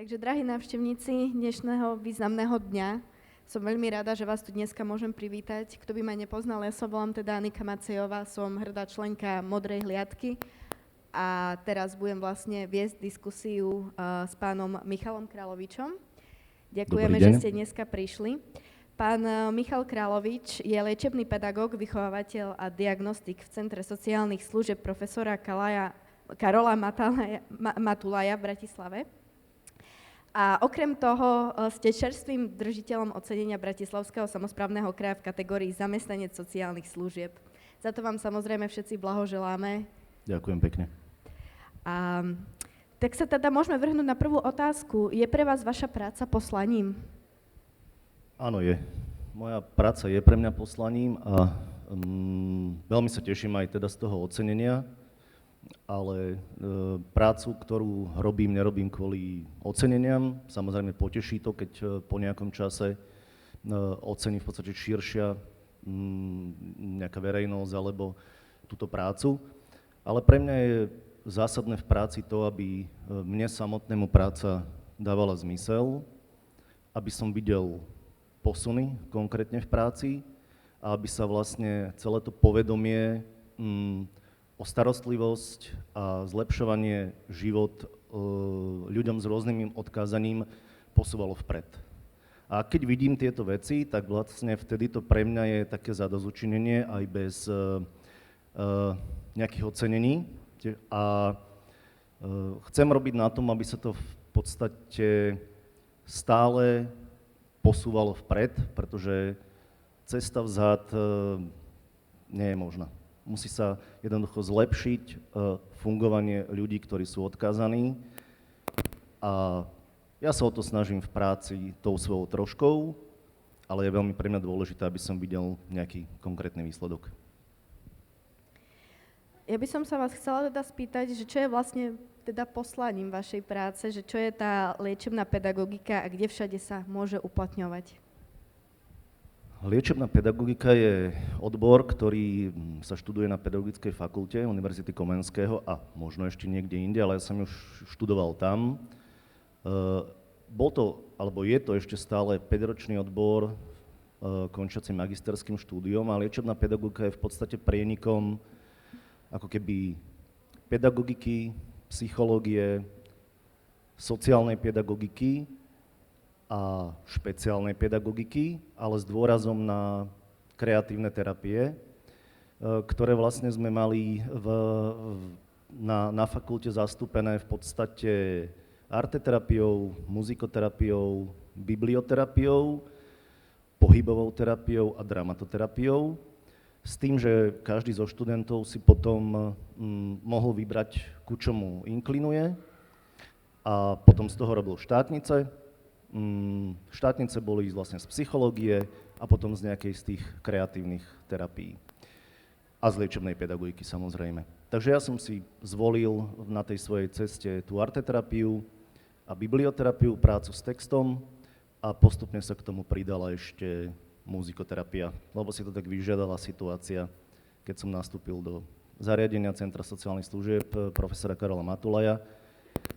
Takže, drahí návštevníci dnešného významného dňa, som veľmi rada, že vás tu dneska môžem privítať. Kto by ma nepoznal, ja sa volám teda Anika Macejová, som hrdá členka Modrej hliadky a teraz budem vlastne viesť diskusiu s pánom Michalom Královičom. Ďakujeme, že ste dneska prišli. Pán Michal Královič je liečebný pedagóg, vychovávateľ a diagnostik v Centre sociálnych služieb profesora Karola Matulaja v Bratislave. A okrem toho ste čerstvým držiteľom ocenenia Bratislavského samosprávneho kraja v kategórii zamestnanec sociálnych služieb. Za to vám samozrejme všetci blahoželáme. Ďakujem pekne. Tak sa teda môžeme vrhnúť na prvú otázku. Je pre vás vaša práca poslaním? Áno, je. Moja práca je pre mňa poslaním a veľmi sa teším aj teda z toho ocenenia, ale prácu, ktorú nerobím kvôli oceneniam. Samozrejme poteší to, keď po nejakom čase ocení v podstate širšia nejaká verejnosť alebo túto prácu. Ale pre mňa je zásadné v práci to, aby mne samotnému práca dávala zmysel, aby som videl posuny konkrétne v práci a aby sa vlastne celé to povedomie o starostlivosť a zlepšovanie život ľuďom s rôznym odkázaním posúvalo vpred. A keď vidím tieto veci, tak vlastne vtedy to pre mňa je také zadozučinenie aj bez nejakých ocenení. A chcem robiť na tom, aby sa to v podstate stále posúvalo vpred, pretože cesta vzad nie je možná. Musí sa jednoducho zlepšiť fungovanie ľudí, ktorí sú odkázaní. A ja sa o to snažím v práci tou svojou troškou, ale je veľmi pre mňa dôležité, aby som videl nejaký konkrétny výsledok. Ja by som sa vás chcela teda spýtať, že čo je vlastne teda poslaním vašej práce, že čo je tá liečebná pedagogika a kde všade sa môže uplatňovať? Liečebná pedagogika je odbor, ktorý sa študuje na Pedagogickej fakulte Univerzity Komenského a možno ešte niekde inde, ale ja som už študoval tam. Je to ešte stále 5-ročný odbor končiaci magisterským štúdiom a liečebná pedagogika je v podstate prienikom ako keby pedagogiky, psychológie, sociálnej pedagogiky a špeciálnej pedagogiky, ale s dôrazom na kreatívne terapie, ktoré vlastne sme mali na fakulte zastúpené v podstate arteterapiou, muzikoterapiou, biblioterapiou, pohybovou terapiou a dramatoterapiou, s tým, že každý zo študentov si potom mohol vybrať, ku čomu inklinuje a potom z toho robil štátnice. Štátnice boli vlastne z psychológie a potom z nejakej z tých kreatívnych terapií a z liečebnej pedagogiky samozrejme. Takže ja som si zvolil na tej svojej ceste tú arteterapiu a biblioterapiu, prácu s textom a postupne sa k tomu pridala ešte muzikoterapia, lebo si to tak vyžiadala situácia, keď som nastúpil do zariadenia Centra sociálnych služieb profesora Karola Matulaja,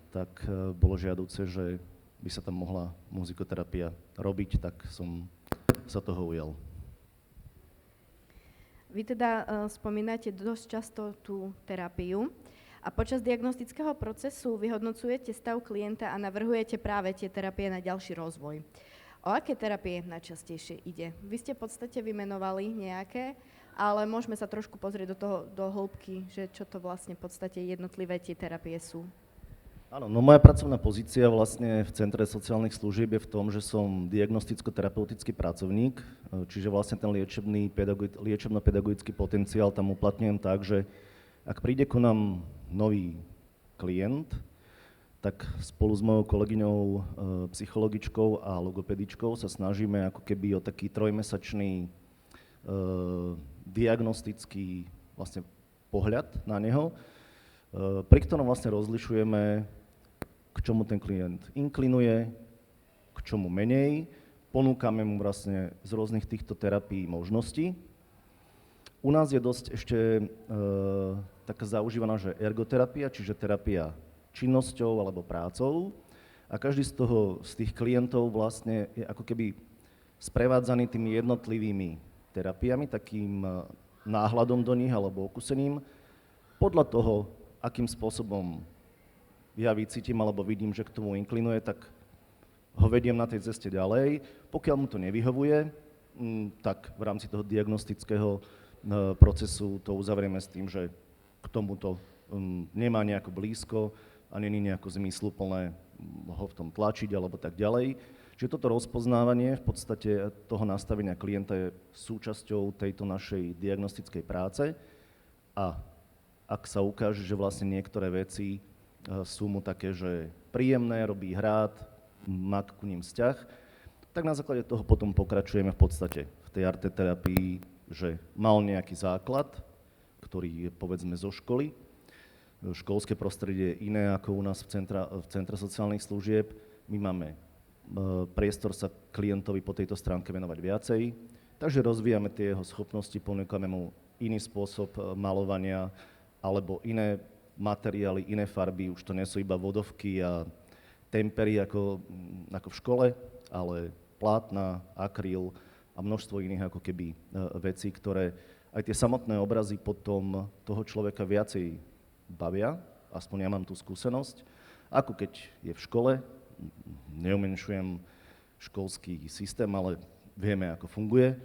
tak bolo žiaduce, že by sa tam mohla muzikoterapia robiť, tak som sa toho ujal. Vy teda spomínate dosť často tú terapiu a počas diagnostického procesu vyhodnocujete stav klienta a navrhujete práve tie terapie na ďalší rozvoj. O aké terapie najčastejšie ide? Vy ste v podstate vymenovali nejaké, ale môžeme sa trošku pozrieť do hĺbky, že čo to vlastne v podstate jednotlivé tie terapie sú. Áno, no moja pracovná pozícia vlastne v Centre sociálnych služieb je v tom, že som diagnosticko-terapeutický pracovník, čiže vlastne ten liečebno-pedagogický potenciál tam uplatňujem tak, že ak príde ku nám nový klient, tak spolu s mojou kolegyňou psychologičkou a logopedičkou sa snažíme ako keby o taký trojmesačný diagnostický vlastne pohľad na neho, pri ktorom vlastne rozlišujeme, k čomu ten klient inklinuje, k čomu menej, ponúkame mu vlastne z rôznych týchto terapií možnosti. U nás je dosť ešte taká zaužívaná, že ergoterapia, čiže terapia činnosťou alebo prácou. A každý z tých klientov vlastne je ako keby sprevádzaný tými jednotlivými terapiami, takým náhľadom do nich alebo okusením, podľa toho, akým spôsobom ja vycítim alebo vidím, že k tomu inklinuje, tak ho vediem na tej ceste ďalej. Pokiaľ mu to nevyhovuje, tak v rámci toho diagnostického procesu to uzavrieme s tým, že k tomuto nemá nejako blízko a není nejako zmysluplné ho v tom tlačiť alebo tak ďalej. Čiže toto rozpoznávanie v podstate toho nastavenia klienta je súčasťou tejto našej diagnostickej práce a ak sa ukáže, že vlastne niektoré veci sú mu také, že príjemné, robí rád, má ku ním vzťah, tak na základe toho potom pokračujeme v podstate v tej arteterapii, že mal nejaký základ, ktorý je povedzme zo školy. Školské prostredie je iné ako u nás v Centre sociálnych služieb. My máme priestor sa klientovi po tejto stránke venovať viacej, takže rozvíjame tie jeho schopnosti, ponúkame mu iný spôsob malovania alebo iné materiály, iné farby, už to nie sú iba vodovky a tempery ako v škole, ale plátna, akryl a množstvo iných ako keby vecí, ktoré aj tie samotné obrazy potom toho človeka viacej bavia, aspoň ja mám tú skúsenosť, ako keď je v škole, neumenšujem školský systém, ale vieme, ako funguje.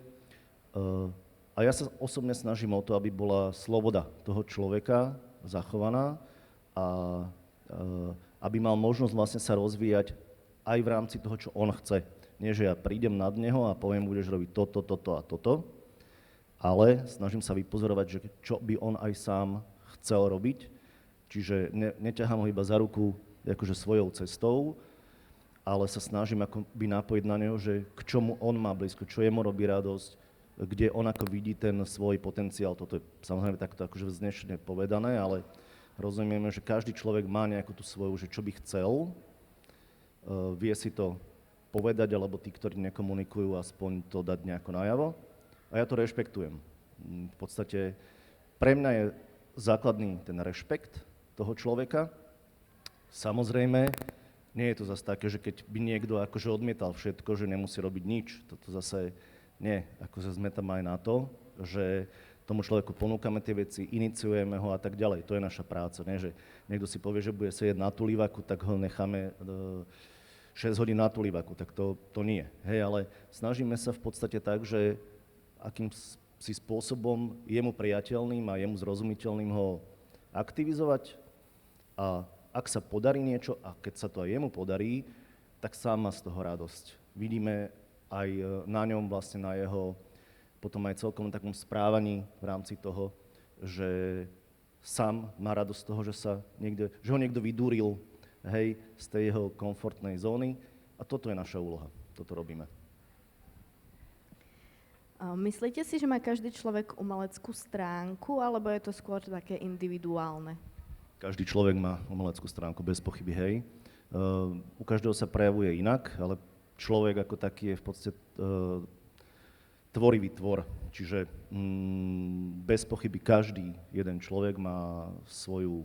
A ja sa osobne snažím o to, aby bola sloboda toho človeka zachovaná a aby mal možnosť vlastne sa rozvíjať aj v rámci toho, čo on chce. Nie, že ja prídem nad neho a poviem, budeš robiť toto, toto a toto, ale snažím sa vypozorovať, že čo by on aj sám chcel robiť. Čiže neťahám ho iba za ruku akože svojou cestou, ale sa snažím akoby napojiť na neho, že k čomu on má blízko, čo jemu robí radosť, kde on ako vidí ten svoj potenciál. Toto je samozrejme takto akože vznešene povedané, ale rozumieme, že každý človek má nejakú tú svoju, že čo by chcel, vie si to povedať, alebo tí, ktorí nekomunikujú, aspoň to dať nejako najavo. A ja to rešpektujem. V podstate pre mňa je základný ten rešpekt toho človeka. Samozrejme, nie je to zase také, že keď by niekto akože odmietal všetko, že nemusí robiť nič. Toto zase nie. Akože sme tam aj na to, že tomu človeku ponúkame tie veci, iniciujeme ho a tak ďalej. To je naša práca. Nie, že niekto si povie, že bude sedieť na tulivaku, tak ho necháme 6 hodín na tulivaku. Tak to nie. Hej, ale snažíme sa v podstate tak, že akým si spôsobom jemu priateľným a jemu zrozumiteľným ho aktivizovať a ak sa podarí niečo a keď sa to aj jemu podarí, tak sám má z toho radosť. Vidíme aj na ňom, vlastne na jeho potom aj celkom takom správaní v rámci toho, že sám má radosť z toho, že ho niekto vydúril, hej, z tej jeho komfortnej zóny a toto je naša úloha, toto robíme. Myslíte si, že má každý človek umeleckú stránku, alebo je to skôr také individuálne? Každý človek má umeleckú stránku, bez pochyby, hej. U každého sa prejavuje inak, ale človek ako taký je v podstate tvorivý tvor. Čiže bez pochyby každý jeden človek má svoju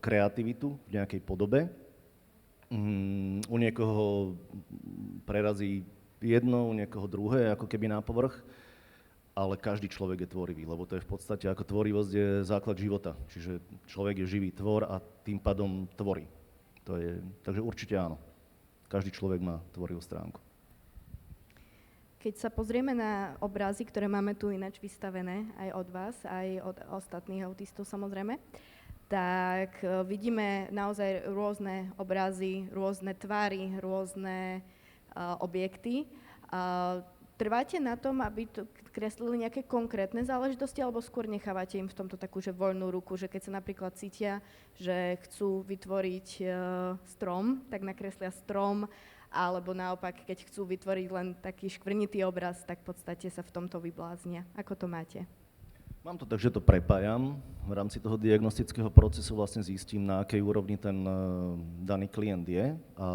kreativitu v nejakej podobe. U niekoho prerazí jedno, u niekoho druhé, ako keby na povrch, ale každý človek je tvorivý, lebo to je v podstate ako tvorivosť je základ života. Čiže človek je živý tvor a tým pádom tvorí. Takže určite áno. Každý človek má tvorivú stránku. Keď sa pozrieme na obrazy, ktoré máme tu ináč vystavené, aj od vás, aj od ostatných autistov samozrejme, tak vidíme naozaj rôzne obrazy, rôzne tvary, rôzne objekty. Trváte na tom, aby to kreslili nejaké konkrétne záležitosti, alebo skôr nechávate im v tomto takú že voľnú ruku, že keď sa napríklad cítia, že chcú vytvoriť strom, tak nakreslia strom, alebo naopak, keď chcú vytvoriť len taký škvrnitý obraz, tak v podstate sa v tomto vybláznia. Ako to máte? Mám to tak, že to prepájam. V rámci toho diagnostického procesu vlastne zistím, na akej úrovni ten daný klient je a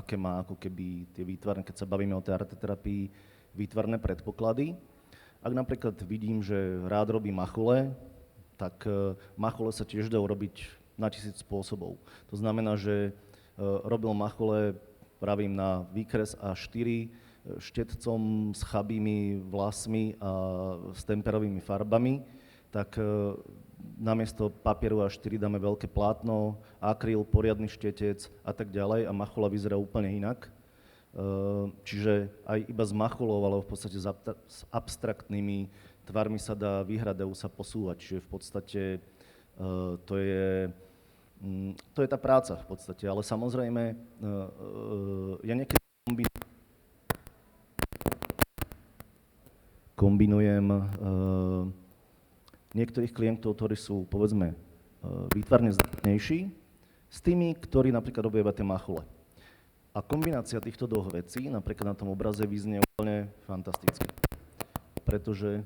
aké má ako keby tie výtvarné, keď sa bavíme o tej arteterapii, výtvarné predpoklady. Ak napríklad vidím, že rád robí machule, tak machule sa tiež dá urobiť na 1000 spôsobov. To znamená, že robil machole, pravím, na výkres A4, štetcom s chabými vlasmi a s temperovými farbami, tak namiesto papieru A4 dáme veľké plátno, akryl, poriadny štetec a tak ďalej a machola vyzerá úplne inak. Čiže aj iba s macholou, ale v podstate s abstraktnými tvarmi sa dá vyhrať, dajú sa posúvať. Čiže v podstate to je tá práca v podstate. Ale samozrejme, ja niekedy kombinujem niektorých klientov, ktorí sú, povedzme, výtvarne zdatnejší, s tými, ktorí napríklad robia iba tie machule. A kombinácia týchto dvoch vecí, napríklad na tom obraze, vyznie úplne fantasticky. Pretože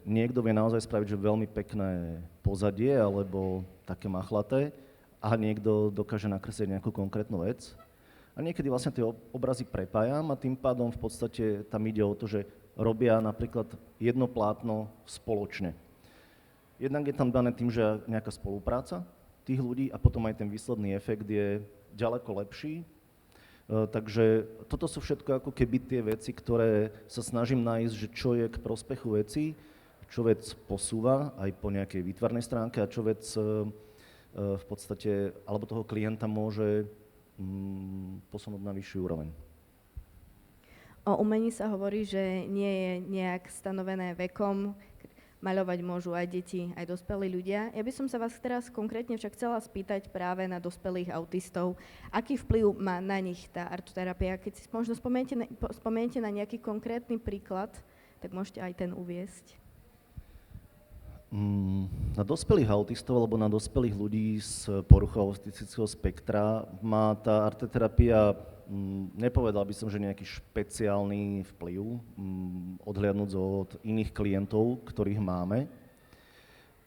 niekto vie naozaj spraviť, že veľmi pekné pozadie alebo také machlaté a niekto dokáže nakresliť nejakú konkrétnu vec. A niekedy vlastne tie obrazy prepájam a tým pádom v podstate tam ide o to, že robia napríklad jedno plátno spoločne. Jednak je tam dané tým, že nejaká spolupráca tých ľudí a potom aj ten výsledný efekt je ďaleko lepší. Takže toto sú všetko ako keby tie veci, ktoré sa snažím nájsť, že čo je k prospechu veci, čo vec posúva aj po nejakej výtvarnej stránke a čo vec v podstate, alebo toho klienta môže posunúť na vyššiu úroveň. O umení sa hovorí, že nie je nejak stanovené vekom, maľovať môžu aj deti, aj dospelí ľudia. Ja by som sa vás teraz konkrétne však chcela spýtať práve na dospelých autistov. Aký vplyv má na nich tá artoterapia? Keď si možno spomeniete na nejaký konkrétny príklad, tak môžete aj ten uviesť. Na dospelých autistov alebo na dospelých ľudí s poruchou autistického spektra má tá artoterapia, nepovedal by som, že nejaký špeciálny vplyv, odhliadnúc od iných klientov, ktorých máme.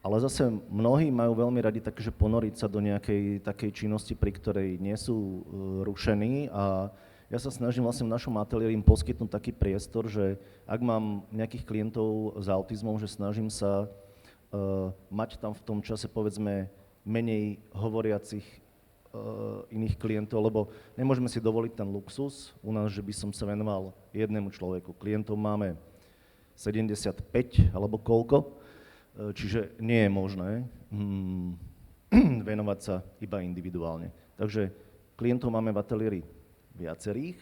Ale zase mnohí majú veľmi radi také, že ponoriť sa do nejakej takej činnosti, pri ktorej nie sú rušení a ja sa snažím vlastne v našom ateliéri im poskytnúť taký priestor, že ak mám nejakých klientov s autizmom, že snažím sa mať tam v tom čase, povedzme, menej hovoriacich iných klientov, lebo nemôžeme si dovoliť ten luxus u nás, že by som sa venoval jednému človeku. Klientov máme 75 alebo koľko, čiže nie je možné venovať sa iba individuálne. Takže klientov máme v ateliéri viacerých,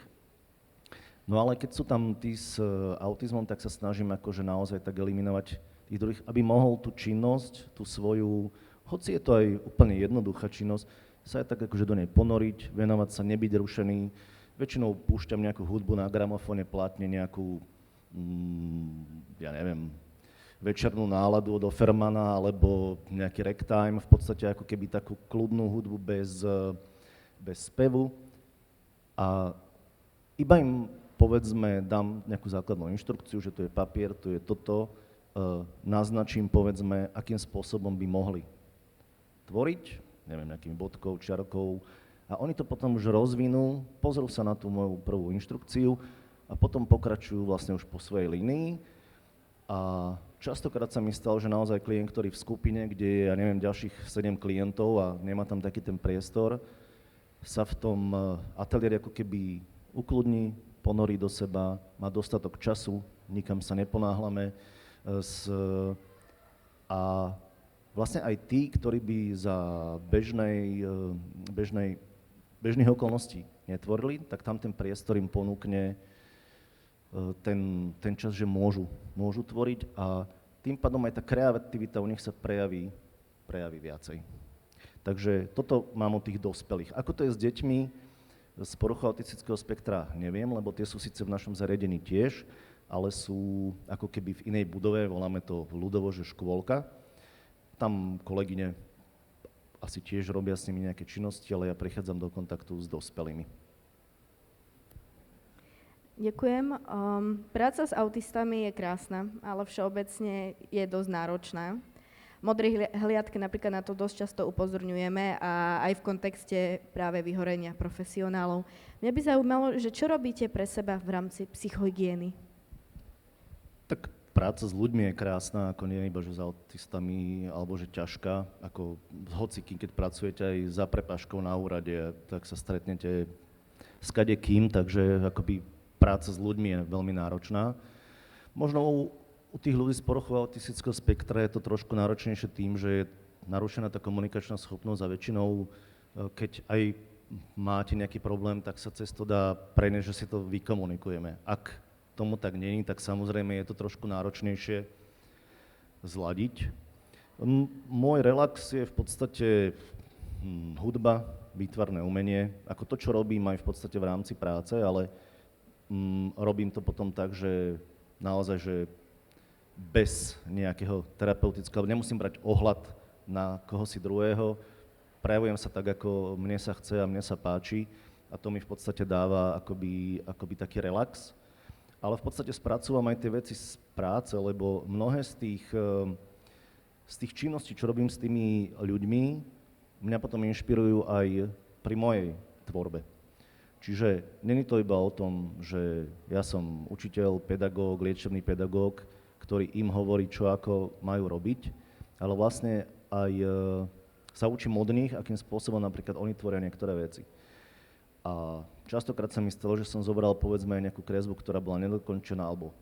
no ale keď sú tam tí s autizmom, tak sa snažím akože naozaj tak eliminovať tých druhých, aby mohol tú činnosť, tú svoju, hoci je to aj úplne jednoduchá činnosť, sa aj tak akože do nej ponoriť, venovať sa, nebyť rušený. Väčšinou púšťam nejakú hudbu na gramofóne, plátne nejakú, ja neviem, večernú náladu od Offermana alebo nejaký ragtime, v podstate ako keby takú kľudnú hudbu bez spevu. A iba im, povedzme, dám nejakú základnú inštrukciu, že to je papier, to je toto, naznačím, povedzme, akým spôsobom by mohli tvoriť, neviem, nejakým bodkou, čiarkou, a oni to potom už rozvinú, pozrú sa na tú moju prvú inštrukciu a potom pokračujú vlastne už po svojej línii. A častokrát sa mi stalo, že naozaj klient, ktorý v skupine, kde je, ja neviem, ďalších 7 klientov a nemá tam taký ten priestor, sa v tom ateliéri ako keby ukludní, ponorí do seba, má dostatok času, nikam sa neponáhlame, a vlastne aj tí, ktorí by za bežných okolností netvorili, tak tam ten priestor im ponúkne ten čas, že môžu tvoriť a tým pádom aj tá kreativita u nich sa prejaví viacej. Takže toto mám od tých dospelých. Ako to je s deťmi z poruchou autistického spektra, neviem, lebo tie sú síce v našom zariadení tiež, ale sú ako keby v inej budove, voláme to ľudovo, že škôlka. Tam kolegyne asi tiež robia s nimi nejaké činnosti, ale ja prichádzam do kontaktu s dospelými. Ďakujem. Práca s autistami je krásna, ale všeobecne je dosť náročná. V Modrej hliadke napríklad na to dosť často upozorňujeme a aj v kontexte práve vyhorenia profesionálov. Mňa by zaujímalo, že čo robíte pre seba v rámci psychohygieny? Tak práca s ľuďmi je krásna, ako nie iba, že s autistami, alebo že ťažká, ako s hocikým, keď pracujete aj za prepážkou na úrade, tak sa stretnete s kadekým, takže akoby práca s ľuďmi je veľmi náročná. Možno u tých ľudí z poruchou autistického spektra je to trošku náročnejšie tým, že je narušená tá komunikačná schopnosť a väčšinou, keď aj máte nejaký problém, tak sa cez to dá preniesť, že si to vykomunikujeme. Ak tomu tak není, tak samozrejme je to trošku náročnejšie zladiť. Môj relax je v podstate hudba, výtvarné umenie, ako to, čo robím aj v podstate v rámci práce, ale robím to potom tak, že naozaj, že bez nejakého terapeutického, nemusím brať ohľad na kohosi druhého, prejavujem sa tak, ako mne sa chce a mne sa páči a to mi v podstate dáva akoby taký relax. Ale v podstate spracúvam aj tie veci z práce, lebo mnohé z tých činností, čo robím s tými ľuďmi, mňa potom inšpirujú aj pri mojej tvorbe. Čiže není to iba o tom, že ja som učiteľ, pedagóg, liečebný pedagóg, ktorý im hovorí, čo ako majú robiť, ale vlastne aj sa učím od nich, akým spôsobom napríklad oni tvoria niektoré veci. A častokrát sa mi stalo, že som zobral povedzme aj nejakú kresbu, ktorá bola nedokončená alebo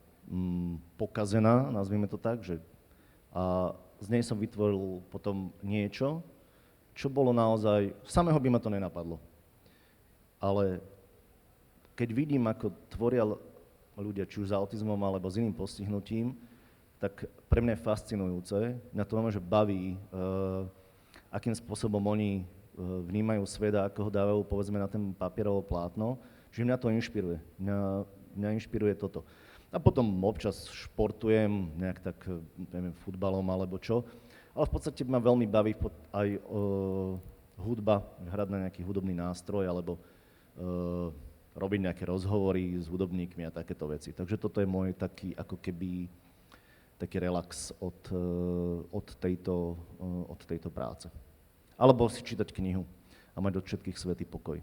pokazená, nazvime to tak, a z nej som vytvoril potom niečo, čo bolo naozaj, samého by ma to nenapadlo. Ale keď vidím, ako tvoria ľudia, či už s autizmom alebo s iným postihnutím, tak pre mňa je fascinujúce, mňa to že baví, akým spôsobom oni vnímajú svet a ako ho dávajú povedzme na ten papierovo plátno, že mňa to inšpiruje. Mňa inšpiruje toto. A potom občas športujem, nejak tak, neviem, futbalom alebo čo, ale v podstate ma veľmi baví aj hudba, hrať na nejaký hudobný nástroj alebo robiť nejaké rozhovory s hudobníkmi a takéto veci. Takže toto je môj taký ako keby taký relax od tejto práce. Alebo si čítať knihu a mať od všetkých svätý pokoj.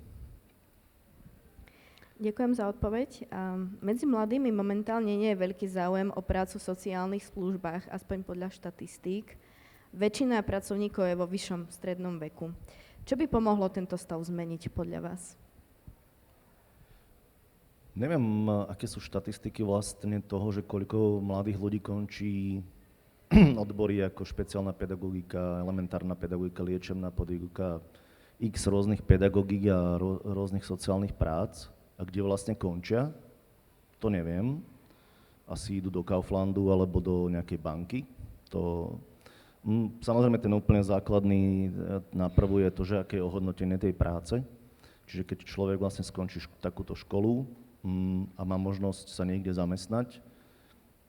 Ďakujem za odpoveď. Medzi mladými momentálne nie je veľký záujem o prácu v sociálnych službách, aspoň podľa štatistík. Väčšina pracovníkov je vo vyššom strednom veku. Čo by pomohlo tento stav zmeniť podľa vás? Neviem, aké sú štatistiky vlastne toho, že koľko mladých ľudí končí odbory ako špeciálna pedagogika, elementárna pedagogika, liečebná pedagogika, x rôznych pedagogík a rôznych sociálnych prác. A kde vlastne končia, to neviem. Asi idú do Kauflandu alebo do nejakej banky. Samozrejme ten úplne základný naprvu je to, že aké je ohodnotenie tej práce. Čiže keď človek vlastne skončí takúto školu a má možnosť sa niekde zamestnať,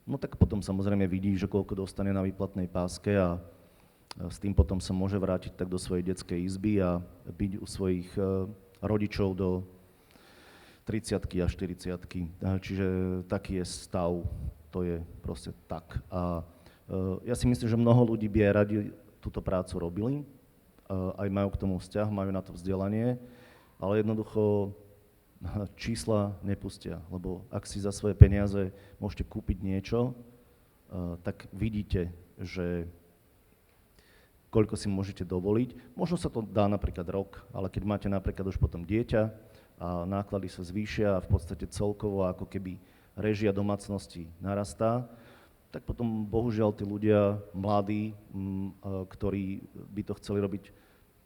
no tak potom samozrejme vidí, že koľko dostane na výplatnej páske a s tým potom sa môže vrátiť tak do svojej detskej izby a byť u svojich rodičov do 30-ky a 40-ky. Čiže taký je stav, to je proste tak. A ja si myslím, že mnoho ľudí by aj radi túto prácu robili, aj majú k tomu vzťah, majú na to vzdelanie, ale jednoducho čísla nepustia, lebo ak si za svoje peniaze môžete kúpiť niečo, tak vidíte, že koľko si môžete dovoliť. Možno sa to dá napríklad rok, ale keď máte napríklad už potom dieťa a náklady sa zvýšia a v podstate celkovo ako keby réžia domácnosti narastá, tak potom bohužiaľ tí ľudia mladí, ktorí by to chceli robiť,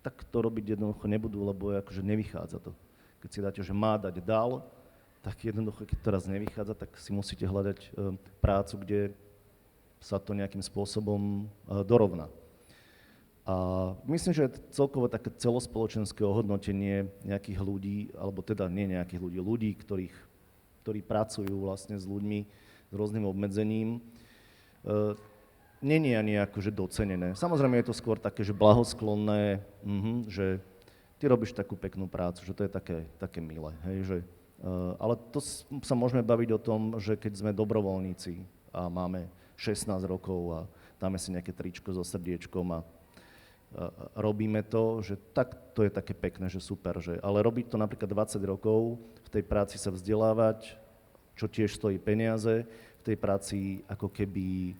tak to robiť jednoducho nebudú, lebo akože nevychádza to. Keď si dáte, že má dať dal, tak jednoducho, keď to raz nevychádza, tak si musíte hľadať prácu, kde sa to nejakým spôsobom dorovná. A myslím, že celkovo také celospoločenské ohodnotenie nejakých ľudí, alebo teda nie nejakých ľudí, ktorí pracujú vlastne s ľuďmi s rôznym obmedzením, nie je ani akože docenené. Samozrejme je to skôr také, že blahosklonné, že ty robíš takú peknú prácu, že to je také milé, hej, že, ale to sa môžeme baviť o tom, že keď sme dobrovoľníci a máme 16 rokov a dáme si nejaké tričko so srdiečkom a robíme to, že tak to je také pekné, že super, že, ale robiť to napríklad 20 rokov, v tej práci sa vzdelávať, čo tiež stojí peniaze, v v tej práci ako keby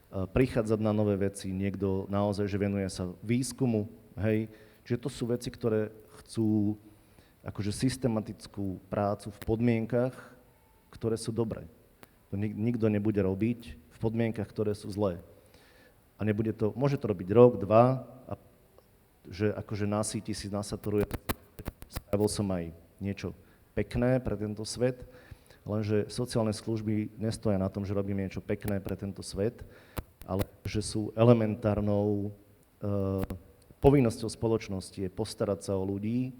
prichádzať na nové veci, niekto naozaj, že venuje sa výskumu, hej. Čiže to sú veci, ktoré chcú akože systematickú prácu v podmienkach, ktoré sú dobré. To nikto nebude robiť v podmienkach, ktoré sú zlé. A môže to robiť rok, dva, a že akože nasíti si, nasaturuje. Spravil som aj niečo pekné pre tento svet, lenže sociálne služby nestoja na tom, že robíme niečo pekné pre tento svet, ale že sú elementárnou povinnosťou spoločnosti je postarať sa o ľudí,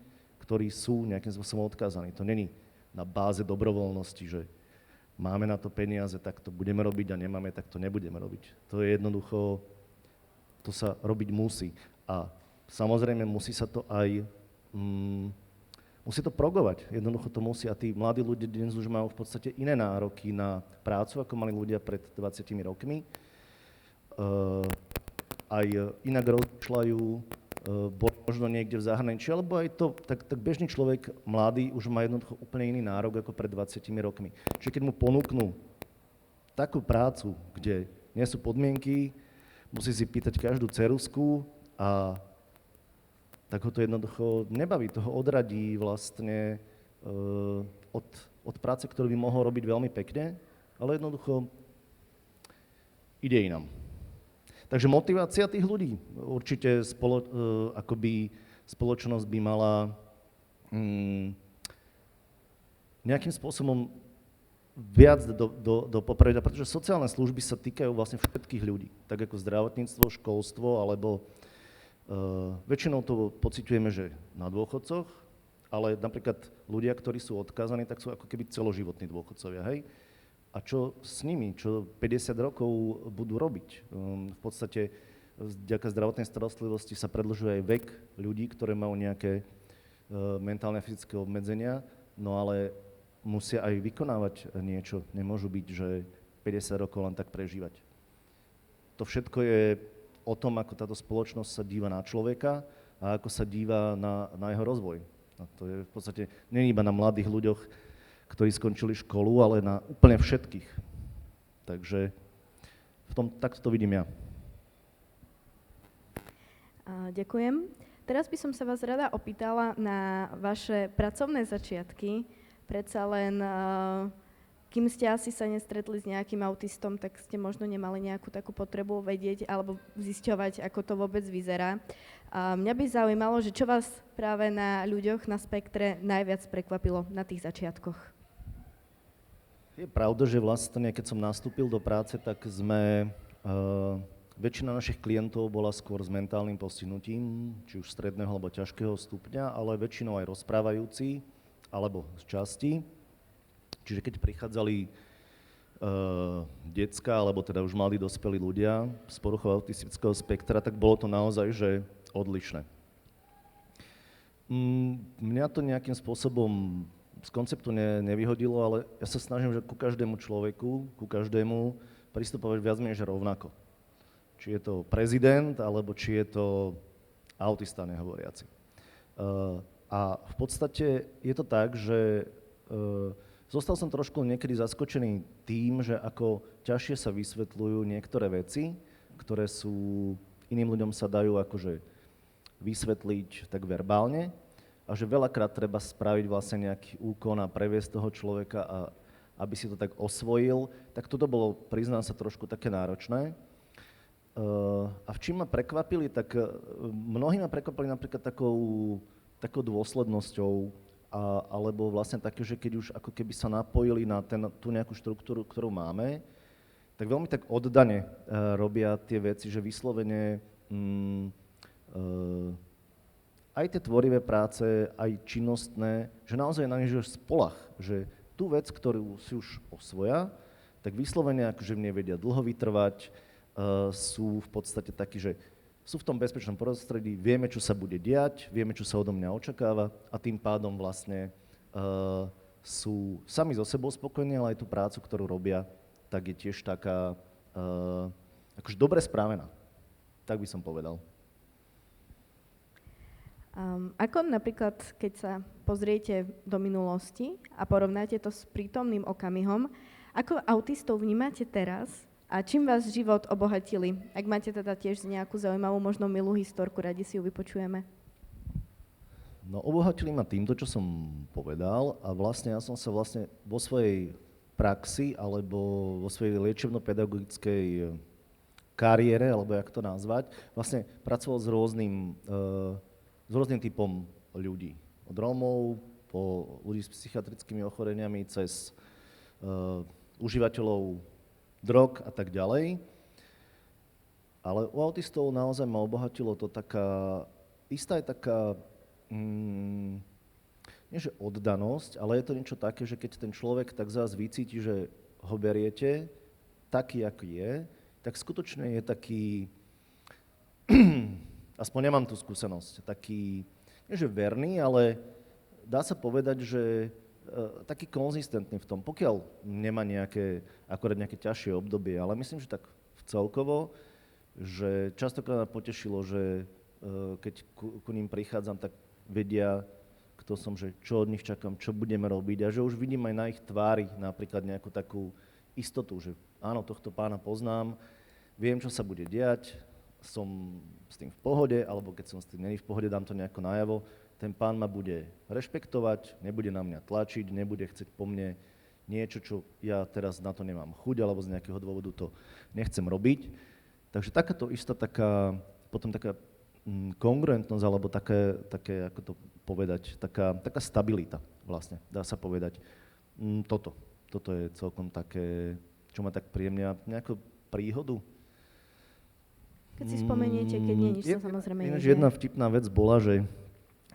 ktorí sú nejakým spôsobom odkázaní. To není na báze dobrovoľnosti, že máme na to peniaze, tak to budeme robiť a nemáme, tak to nebudeme robiť. To je jednoducho, to sa robiť musí. A samozrejme musí sa to aj, musí to progovať. Jednoducho to musí. A tí mladí ľudia dnes už majú v podstate iné nároky na prácu, ako mali ľudia pred 20 rokmi. Aj inak rozmýšľajú, boli možno niekde v zahraničí, alebo aj to, tak bežný človek, mladý, už má jednoducho úplne iný nárok ako pred 20 rokmi. Čiže keď mu ponúknú takú prácu, kde nie sú podmienky, musí si pýtať každú ceruzku a tak ho to jednoducho nebaví, toho odradí vlastne od práce, ktorú by mohol robiť veľmi pekne, ale jednoducho ide inám. Takže motivácia tých ľudí. Určite akoby spoločnosť by mala nejakým spôsobom viac do popredia, pretože sociálne služby sa týkajú vlastne všetkých ľudí, tak ako zdravotníctvo, školstvo, alebo väčšinou to pociťujeme, že na dôchodcoch, ale napríklad ľudia, ktorí sú odkázaní, tak sú ako keby celoživotní dôchodcovia, hej? A čo s nimi, čo 50 rokov budú robiť? V podstate vďaka zdravotnej starostlivosti sa predĺžuje aj vek ľudí, ktoré majú nejaké mentálne a fyzické obmedzenia, no ale musia aj vykonávať niečo. Nemôžu byť, že 50 rokov len tak prežívať. To všetko je o tom, ako táto spoločnosť sa díva na človeka a ako sa díva na jeho rozvoj. A to je v podstate nie iba na mladých ľuďoch, ktorí skončili školu, ale na úplne všetkých. Takže takto to vidím ja. Ďakujem. Teraz by som sa vás rada opýtala na vaše pracovné začiatky. Predsa len, kým ste asi sa nestretli s nejakým autistom, tak ste možno nemali nejakú takú potrebu vedieť alebo zisťovať, ako to vôbec vyzerá. Mňa by zaujímalo, že čo vás práve na ľuďoch na spektre najviac prekvapilo na tých začiatkoch? Je pravda, že vlastne, keď som nastúpil do práce, tak väčšina našich klientov bola skôr s mentálnym postihnutím, či už stredného alebo ťažkého stupňa, ale väčšinou aj rozprávajúci, alebo z časti. Čiže keď prichádzali decká, alebo teda už mladí dospelí ľudia z poruchou autistického spektra, tak bolo to naozaj že odlišné. Mňa to nejakým spôsobom z konceptu nevyhodilo, ale ja sa snažím, že ku každému človeku, ku každému pristupovať viac menej rovnako. Či je to prezident, alebo či je to autista nehovoriaci. A v podstate je to tak, že zostal som trošku niekedy zaskočený tým, že ako ťažšie sa vysvetľujú niektoré veci, ktoré sú iným ľuďom sa dajú akože vysvetliť tak verbálne, a že veľakrát treba spraviť vlastne nejaký úkon a previesť toho človeka, aby si to tak osvojil, tak toto bolo, priznám sa, trošku také náročné. A v čím ma prekvapili, tak mnohí ma prekvapili napríklad takou dôslednosťou, alebo vlastne také, že keď už ako keby sa napojili na tú nejakú štruktúru, ktorú máme, tak veľmi tak oddane robia tie veci, že vyslovene aj tie tvorivé práce, aj činnostné, že naozaj na nich spolach, že tú vec, ktorú si už osvoja, tak vyslovene akože v nej vedia dlho vytrvať, sú v podstate takí, že sú v tom bezpečnom prostredí, vieme, čo sa bude diať, vieme, čo sa odo mňa očakáva a tým pádom vlastne sú sami so sebou spokojní, ale aj tú prácu, ktorú robia, tak je tiež taká akože dobre správená, tak by som povedal. Ako napríklad, keď sa pozriete do minulosti a porovnáte to s prítomným okamihom, Ako autistov vnímate teraz a čím vás život obohatili? Ak máte teda tiež nejakú zaujímavú, možno milú historku, radi si ju vypočujeme. No obohatili ma týmto, čo som povedal a vlastne ja som sa vlastne vo svojej praxi alebo vo svojej liečebno-pedagogickej kariére, alebo jak to nazvať, vlastne pracoval s rôznym typom ľudí. Od Rómov po ľudí s psychiatrickými ochoreniami cez užívateľov drog a tak ďalej. Ale u autistov naozaj ma obohatilo to istá je taká nie že oddanosť, ale je to niečo také, že keď ten človek tak zás vycíti, že ho beriete taký, aký je, tak skutočne je taký, aspoň nemám tú skúsenosť, taký, nie že verný, ale dá sa povedať, že taký konzistentný v tom, pokiaľ nemá akorát nejaké ťažšie obdobie, ale myslím, že tak celkovo, že častokrát ma potešilo, že keď ku ním prichádzam, tak vedia, kto som, že čo od nich čakám, čo budeme robiť a že už vidím aj na ich tvári napríklad nejakú takú istotu, že áno, tohto pána poznám, viem, čo sa bude diať, som s tým v pohode, alebo keď som s tým není v pohode, dám to nejako najavo, ten pán ma bude rešpektovať, nebude na mňa tlačiť, nebude chcieť po mne niečo, čo ja teraz na to nemám chuť, alebo z nejakého dôvodu to nechcem robiť. Takže takáto istá potom taká kongruentnosť, alebo také, ako to povedať, taká stabilita vlastne, dá sa povedať. Toto je celkom také, čo ma tak príjemne, nejakú príhodu. Keď si spomeniete, keď nie, nič sa samozrejme nedieje. Jedna vtipná vec bola, že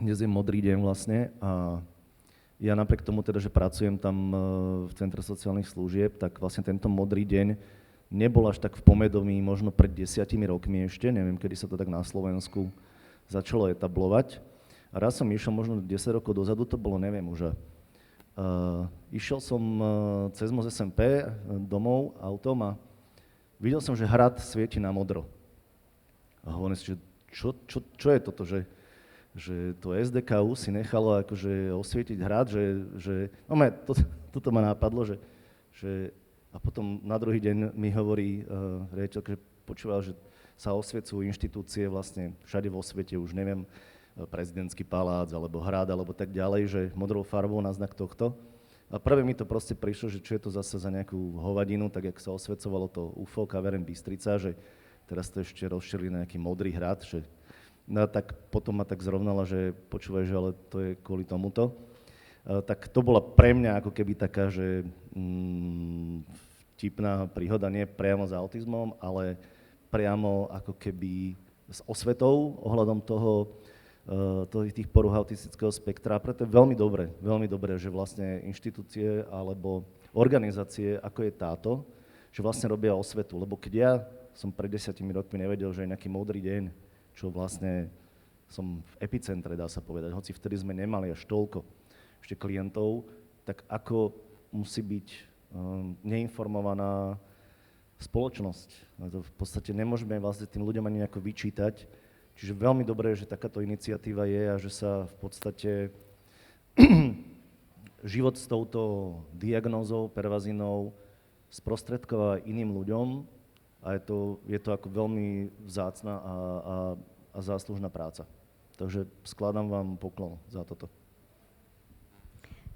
dnes je modrý deň vlastne a ja napriek tomu teda, že pracujem tam v Centre sociálnych služieb, tak vlastne tento modrý deň nebol až tak v pomedomí, možno pred 10 rokmi ešte, neviem, kedy sa to tak na Slovensku začalo etablovať. A raz som išiel, možno 10 rokov dozadu, to bolo, neviem už. Išiel som cez most SMP domov autom a videl som, že hrad svieti na modro. A hovorím si, že čo je toto, že to SDKU si nechalo akože osvietiť hrad, toto ma napadlo, že a potom na druhý deň mi hovorí riaditeľ, že počúval, že sa osviecujú inštitúcie vlastne všade vo svete, už neviem, prezidentský palác, alebo hrad, alebo tak ďalej, že modrou farbou na znak tohto. A prvé mi to proste prišlo, že čo je to zase za nejakú hovadinu, tak jak sa osvecovalo to UFO Kaveren Bystrica, že teraz to ešte rozšírili na nejaký modrý hrad, že no tak potom ma tak zrovnala, že počúvaj, že ale to je kvôli tomuto. Tak to bola pre mňa ako keby taká, že vtipná príhoda, nie priamo s autizmom, ale priamo ako keby s osvetou ohľadom tých porúch autistického spektra. Preto je veľmi dobré, že vlastne inštitúcie alebo organizácie, ako je táto, že vlastne robia osvetu. Lebo keď ja som pred 10 rokmi nevedel, že je nejaký modrý deň, čo vlastne som v epicentre, dá sa povedať, hoci vtedy sme nemali až toľko ešte klientov, tak ako musí byť neinformovaná spoločnosť. To v podstate nemôžeme vlastne tým ľuďom ani nejako vyčítať. Čiže veľmi dobré, že takáto iniciatíva je a že sa v podstate život s touto diagnózou, pervazínou sprostredková iným ľuďom a je to ako veľmi vzácna a záslužná práca. Takže skladám vám poklon za toto.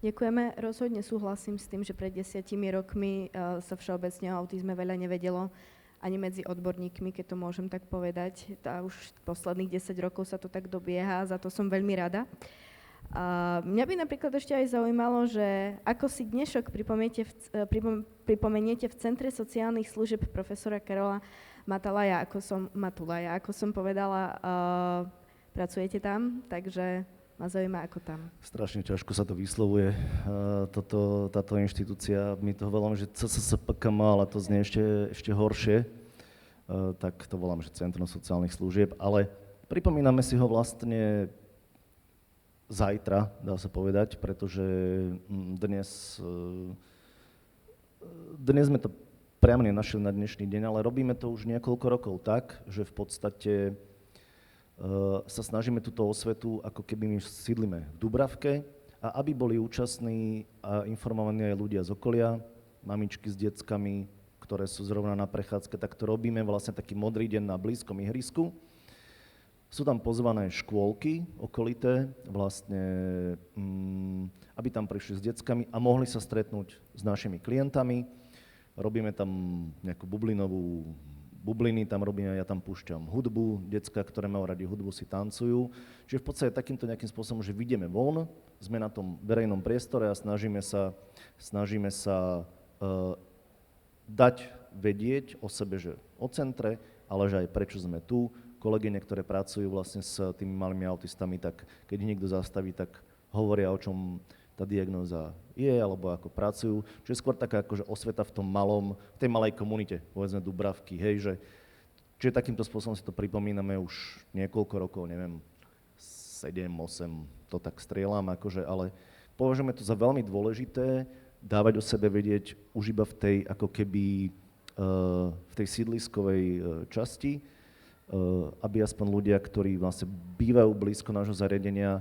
Ďakujeme. Rozhodne súhlasím s tým, že pred 10 rokmi sa všeobecne o autizme veľa nevedelo ani medzi odborníkmi, keď to môžem tak povedať. A už posledných 10 rokov sa to tak dobieha, za to som veľmi rada. Mňa by napríklad ešte aj zaujímalo, že ako si dnešok pripomeniete v Centre sociálnych služieb profesora Karola Matulaja, ako som povedala, pracujete tam, takže ma zaujíma, ako tam. Strašne ťažko sa to vyslovuje, táto inštitúcia. My to voláme, že CSSPKM, ale to znie ešte horšie. Tak to volám, že Centrum sociálnych služieb, ale pripomíname si ho vlastne zajtra, dá sa povedať, pretože dnes sme to priamo nenašli na dnešný deň, ale robíme to už niekoľko rokov tak, že v podstate sa snažíme túto osvetu, ako keby my sídlime v Dubravke a aby boli účastní a informovaní aj ľudia z okolia, mamičky s deckami, ktoré sú zrovna na prechádzke, tak to robíme vlastne taký modrý deň na blízkom ihrisku. Sú tam pozvané škôlky okolité, vlastne, aby tam prišli s deckami a mohli sa stretnúť s našimi klientami. Robíme tam nejakú bubliny tam robíme, ja tam púšťam hudbu, decká, ktoré majú radi hudbu, si tancujú. Čiže v podstate takýmto nejakým spôsobom, že vyjdeme von, sme na tom verejnom priestore a snažíme sa dať vedieť o sebe, že o centre, ale že aj prečo sme tu. Kolegyne, ktoré pracujú vlastne s tými malými autistami, tak keď ich niekto zastaví, tak hovoria, o čom tá diagnóza je, alebo ako pracujú. Čiže skôr taká akože osveta v tej malej komunite, povedzme Dubravky, hej, čiže takýmto spôsobom si to pripomíname už niekoľko rokov, neviem, 7, 8, to tak strieľam, akože, ale považujeme to za veľmi dôležité, dávať o sebe vedieť už iba v tej, ako keby, v tej sídliskovej časti, aby aspoň ľudia, ktorí vlastne bývajú blízko nášho zariadenia,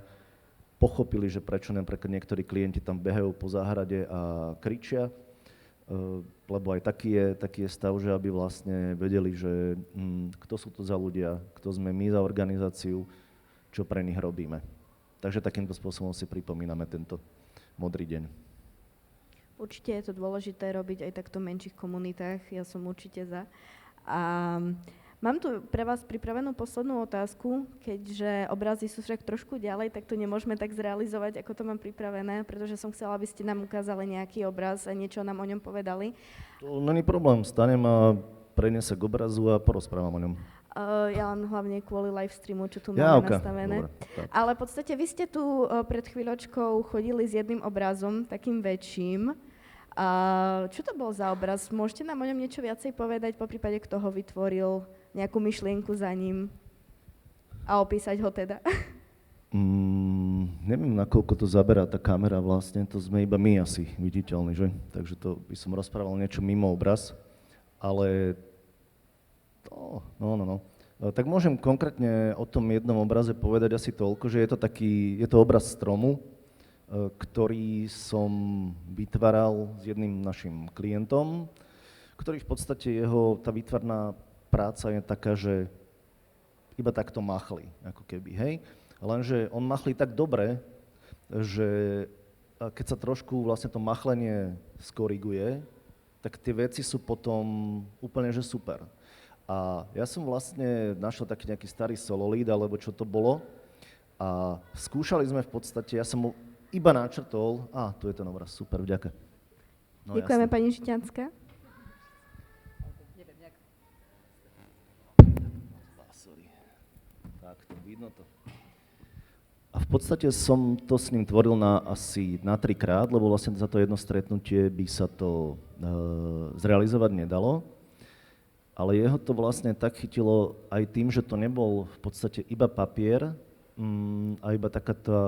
pochopili, že prečo napríklad niektorí klienti tam behajú po záhrade a kričia, lebo aj taký je stav, že aby vlastne vedeli, že kto sú to za ľudia, kto sme my za organizáciu, čo pre nich robíme. Takže takýmto spôsobom si pripomíname tento modrý deň. Určite je to dôležité robiť aj takto v menších komunitách, ja som určite za. A mám tu pre vás pripravenú poslednú otázku, keďže obrazy sú však trošku ďalej, tak to nemôžeme tak zrealizovať, ako to mám pripravené, pretože som chcela, aby ste nám ukázali nejaký obraz a niečo nám o ňom povedali. To není problém, stanem a prejdem sa k obrazu a porozprávam o ňom. Ja len hlavne kvôli live streamu, čo tu máme nastavené. Dobre, ale v podstate vy ste tu pred chvíľočkou chodili s jedným obrazom, takým väčším. Čo to bol za obraz? Môžete nám o ňom niečo viacej povedať, po prípade kto ho vytvoril, nejakú myšlienku za ním a opísať ho teda? Neviem, nakoľko to zaberá tá kamera vlastne, to sme iba my asi viditeľní, že? Takže to by som rozprával niečo mimo obraz, ale no. Tak môžem konkrétne o tom jednom obraze povedať asi toľko, že je to obraz stromu, ktorý som vytváral s jedným našim klientom, ktorý v podstate tá výtvarná práca je taká, že iba takto machli, ako keby, hej. Lenže on machlí tak dobre, že keď sa trošku vlastne to machlenie skoriguje, tak tie veci sú potom úplne, že super. A ja som vlastne našiel taký nejaký starý sololid, alebo čo to bolo, a skúšali sme v podstate, ja som mu iba načrtol, tu je ten obraz, super, vďaka. No, ďakujeme, pani Žitňanská. Tak, to vidno to. A v podstate som to s ním tvoril asi na 3-krát, lebo vlastne za to jedno stretnutie by sa to zrealizovať nedalo. Ale jeho to vlastne tak chytilo aj tým, že to nebol v podstate iba papier a iba taká tá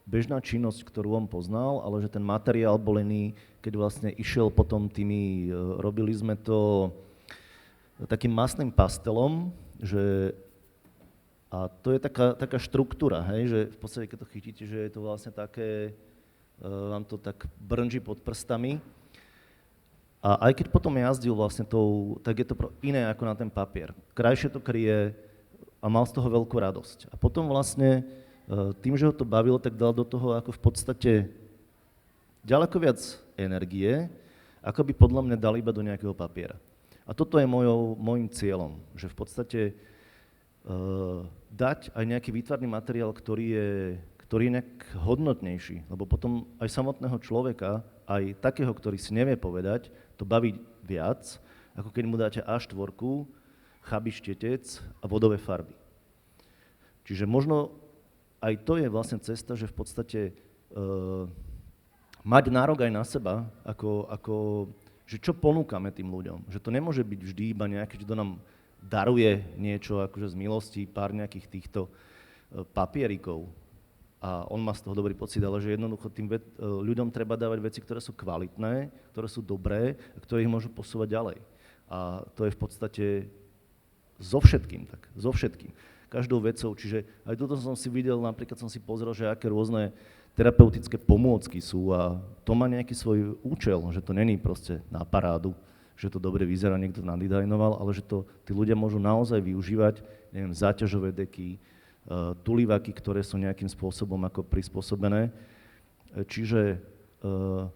bežná činnosť, ktorú on poznal, ale že ten materiál bol iný, keď vlastne išiel potom robili sme to takým masným pastelom, a to je taká štruktúra, hej, že v podstate, keď to chytíte, že je to vlastne také, vám to tak brnží pod prstami. A aj keď potom jazdil vlastne tak je to iné ako na ten papier. Krajšie to kryje a mal z toho veľkú radosť. A potom vlastne tým, že ho to bavilo, tak dal do toho ako v podstate ďaleko viac energie, ako by podľa mňa dal iba do nejakého papiera. A toto je môjim cieľom, že v podstate dať aj nejaký výtvarný materiál, ktorý je nejak hodnotnejší, lebo potom aj samotného človeka, aj takého, ktorý si nevie povedať, to baví viac, ako keď mu dáte A4, chabý štetec a vodové farby. Čiže možno aj to je vlastne cesta, že v podstate mať nárok aj na seba, že čo ponúkame tým ľuďom. Že to nemôže byť vždy iba nejaké, že to nám daruje niečo akože z milosti, pár nejakých týchto papierikov. A on má z toho dobrý pocit, ale že jednoducho tým ľuďom treba dávať veci, ktoré sú kvalitné, ktoré sú dobré a ktoré ich môžu posúvať ďalej. A to je v podstate so všetkým. Každou vecou, čiže aj toto som si videl, napríklad som si pozrel, že aké rôzne terapeutické pomôcky sú a to má nejaký svoj účel, že to není proste na parádu, že to dobre vyzerá, niekto nadizajnoval, ale že to tí ľudia môžu naozaj využívať, neviem, záťažové deky, tulivaky, ktoré sú nejakým spôsobom ako prispôsobené. Čiže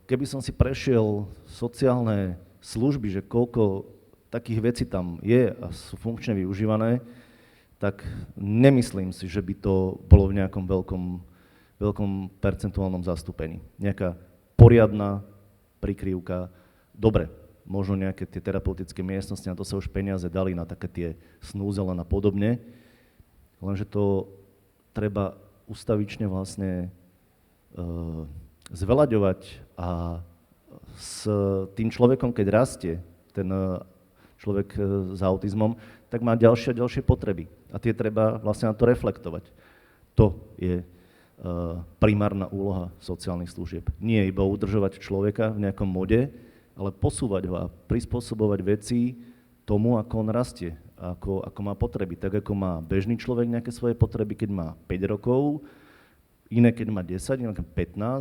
keby som si prešiel sociálne služby, že koľko takých vecí tam je a sú funkčne využívané, tak nemyslím si, že by to bolo v nejakom veľkom percentuálnom zastúpení. Nejaká poriadna prikryvka, dobre, možno nejaké tie terapeutické miestnosti, na to sa už peniaze dali na také tie snúzele a podobne, lenže to treba ustavične vlastne zveľaďovať a s tým človekom, keď rastie, ten človek s autizmom, tak má ďalšie a ďalšie potreby a tie treba vlastne na to reflektovať. To je primárna úloha sociálnych služieb. Nie iba udržovať človeka v nejakom mode, ale posúvať ho a prispôsobovať veci tomu, ako on rastie, ako má potreby. Tak ako má bežný človek nejaké svoje potreby, keď má 5 rokov, iné keď má 10, iné keď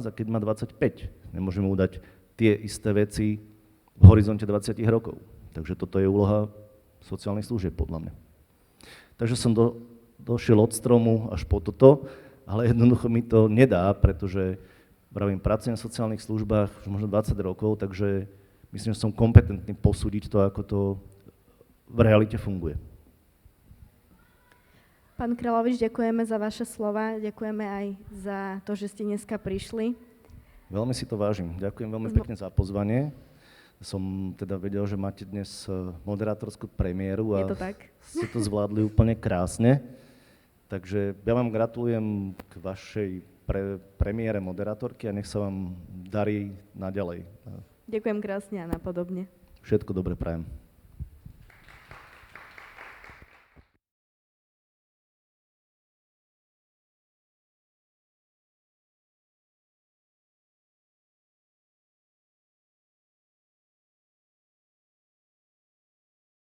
15 a keď má 25. Nemôžeme mu dať tie isté veci v horizonte 20 rokov. Takže toto je úloha sociálnych služieb, podľa mňa. Takže som došiel od stromu až po toto, ale jednoducho mi to nedá, pretože pracujem v sociálnych službách už možno 20 rokov, takže myslím, že som kompetentný posúdiť to, ako to v realite funguje. Pán Kráľovič, ďakujeme za vaše slova, ďakujeme aj za to, že ste dneska prišli. Veľmi si to vážim. Ďakujem veľmi pekne za pozvanie. Som teda vedel, že máte dnes moderátorskú premiéru a ste to zvládli úplne krásne. Takže ja vám gratulujem k vašej premiére moderátorky a nech sa vám darí naďalej. Ďakujem krásne a napodobne. Všetko dobre prajem.